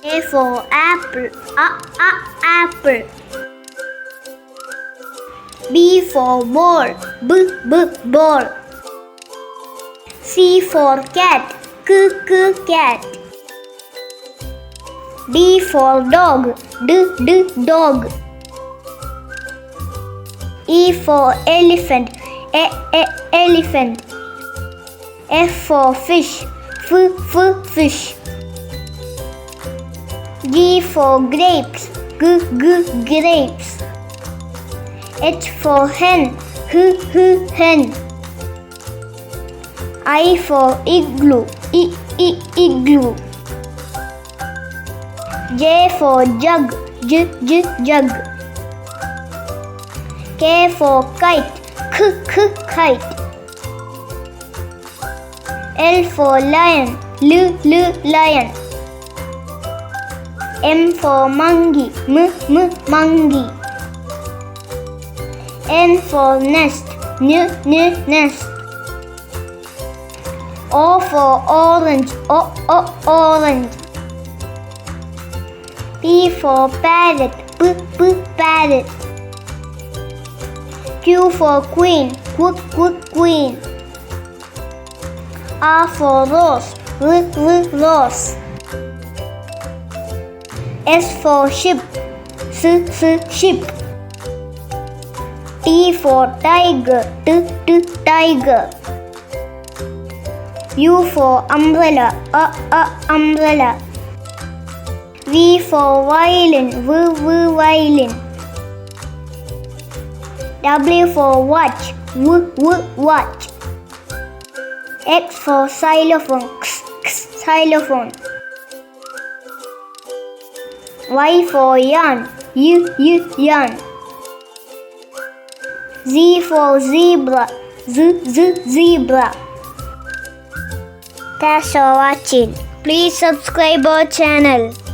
A for apple, apple. B for ball, ball. C for cat, cat. D for dog, dog. E for elephant, elephant. F for fish, fish. G for grapes, grapes. H for hen, hen. I for igloo, igloo. J for jug, jug. K for kite, kite. L for lion, lion. M for monkey, monkey. N for nest, nest. O for orange, orange. P for parrot, parrot. Q for queen, queen. R for rose, rose. S for ship, ship. T for tiger, tiger. U for umbrella, umbrella. V for violin, violin. W for watch, watch. X for xylophone, xylophone. Y for yarn, yarn. Z for zebra, zebra. Thanks for watching. Please subscribe our channel.